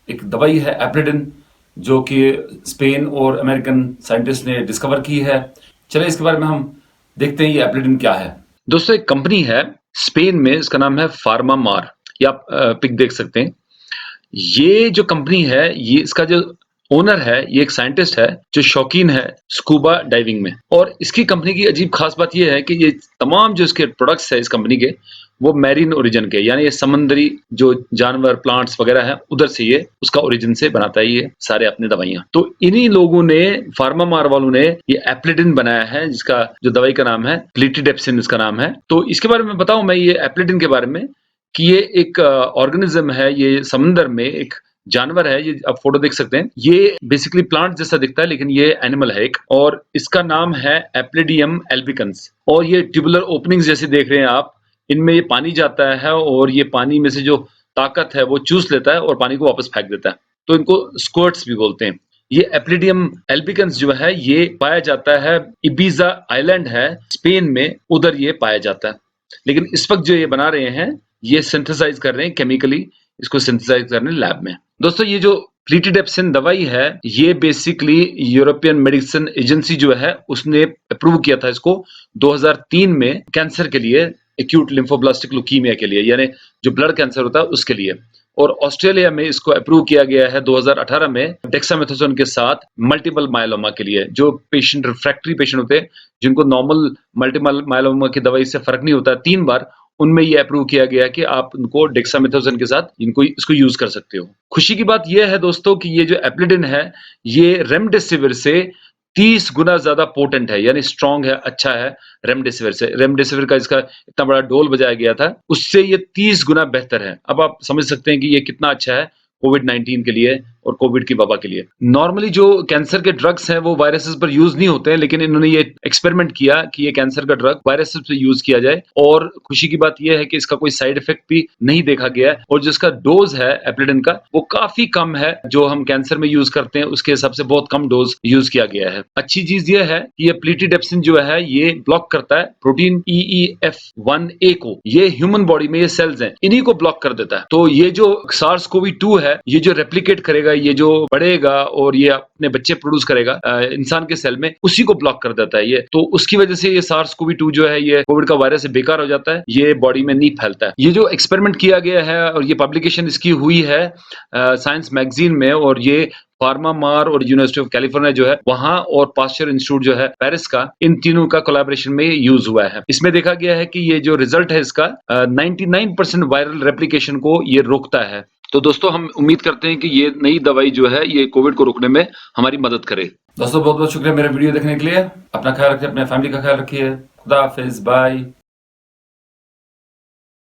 एक दवाई है एप्लिडिन, जो कि स्पेन और अमेरिकन साइंटिस्ट ने डिस्कवर की है। चलिए इसके बारे में हम देखते हैं ये एप्लिडिन क्या है। दोस्तों एक कंपनी है स्पेन में, इसका नाम है फार्मामार। ये आप पिक देख सकते हैं। ये जो कंपनी है, ये इसका जो ओनर है, ये एक साइंटिस्ट है जो शौकीन है स्कूबा डाइविंग में। और इसकी कंपनी की अजीब खास बात ये है कि ये तमाम जो इसके प्रोडक्ट्स है इस कंपनी के, वो मैरीन ओरिजिन के, यानी ये समुद्री जो जानवर प्लांट्स वगैरह हैं उधर से ये उसका ओरिजिन से बनाता है ये सारे अपने दवाइयां। तो इन्हीं लोगों ने, फार्मामार वालों ने ये एप्लिडिन बनाया है, जिसका जो दवाई का नाम है प्लिटिडेप्सिन इसका नाम है। तो इसके बारे में बताऊं मैं ये एप्लिडिन के बारे में कि ये एक ऑर्गेनिज्म है, ये समुंदर में एक जानवर है। ये आप फोटो देख सकते हैं। ये बेसिकली प्लांट जैसा दिखता है लेकिन ये एनिमल है एक, और इसका नाम है एप्लिडियम एल्बिकन्स। और ये ट्यूबुलर ओपनिंग्स जैसे देख रहे हैं आप, इनमें ये पानी जाता है और ये पानी में से जो ताकत है वो चूस लेता है और पानी को वापस फेंक देता है। तो इनको स्क्वर्ट्स भी बोलते हैं। ये एप्लिडियम एल्बिकन्स जो है ये पाया जाता है, इबीजा आइलैंड है स्पेन में, उधर ये पाया जाता है। लेकिन इस वक्त जो ये बना रहे हैं, ये सिंथेसाइज कर रहे हैं केमिकली, इसको सिंथेसाइज कर रहे हैं लैब में। दोस्तों ये जो प्लिटिडेप्सिन दवाई है, ये बेसिकली यूरोपियन मेडिसिन एजेंसी जो है उसने अप्रूव किया था इसको 2003 में कैंसर के लिए, एक्यूट लिम्फोब्लास्टिक ल्यूकीमिया के लिए, यानी जो ब्लड कैंसर होता है उसके लिए। और ऑस्ट्रेलिया में इसको अप्रूव किया गया है 2018 में डेक्सामेथासोन के साथ मल्टीपल मायलोमा के लिए। जो पेशेंट रिफ्रैक्टरी पेशेंट होते हैं, जिनको नॉर्मल मल्टीपल मायलोमा की दवाई से फर्क नहीं होता 3 बार, उनमें ये अप्रूव किया गया कि आप उनको डेक्सामेथासोन के साथ इनको इसको यूज कर सकते हो। खुशी की बात यह है दोस्तों कि ये जो एप्लिडिन है, ये रेमडेसिविर से 30 गुना ज्यादा पोटेंट है, यानी स्ट्रांग है, अच्छा है रेमडेसिविर से। रेमडेसिविर का इसका इतना बड़ा डोल बजाया गया था, उससे ये 30 गुना बेहतर है। अब आप समझ सकते हैं कि ये कितना अच्छा है कोविड-19 के लिए और कोविड की वबा के लिए। नॉर्मली जो कैंसर के ड्रग्स हैं वो वायरसेस पर यूज नहीं होते हैं, लेकिन इन्होंने ये एक्सपेरिमेंट किया कि ये कैंसर का ड्रग वायरसेस पे यूज किया जाए। और खुशी की बात यह है कि इसका कोई साइड इफेक्ट भी नहीं देखा गया है, और जिसका डोज है एप्लिडिन का वो काफी कम है। जो हम कैंसर में यूज करते हैं उसके हिसाब से बहुत कम डोज यूज किया गया है। अच्छी चीज ये है कि ये प्लिटिडेप्सिन जो है ये ब्लॉक करता है प्रोटीन EEF1A को। ये ह्यूमन बॉडी में ये सेल्स हैं, इन्हीं को ब्लॉक कर देता है। तो ये जो SARS-CoV-2 है, ये जो रेप्लिकेट करेगा, ये जो बढ़ेगा और ये अपने बच्चे प्रोड्यूस करेगा इंसान के सेल में, उसी को ब्लॉक कर देता है ये। तो उसकी वजह से ये SARS-CoV-2 जो है, ये कोविड का वायरस से बेकार हो जाता है, ये बॉडी में नहीं फैलता है। ये जो एक्सपेरिमेंट किया गया है और ये पब्लिकेशन इसकी हुई है साइंस मैगजीन में, और ये फार्मामार और यूनिवर्सिटी ऑफ कैलिफोर्निया जो है वहां, और पास्चर इंस्टीट्यूट जो है पेरिस का, इन तीनों का कोलैबोरेशन में यूज हुआ है। इसमें देखा गया है कि ये जो रिजल्ट है इसका 99% वायरल रेप्लिकेशन को ये रोकता है। तो दोस्तों हम उम्मीद करते हैं कि ये नई दवाई जो है ये कोविड को रोकने में हमारी मदद करे। दोस्तों बहुत बहुत शुक्रिया मेरा वीडियो देखने के लिए। अपना ख्याल रखिए, अपने फैमिली का ख्याल रखिए। खुदा हाफिज, बाय।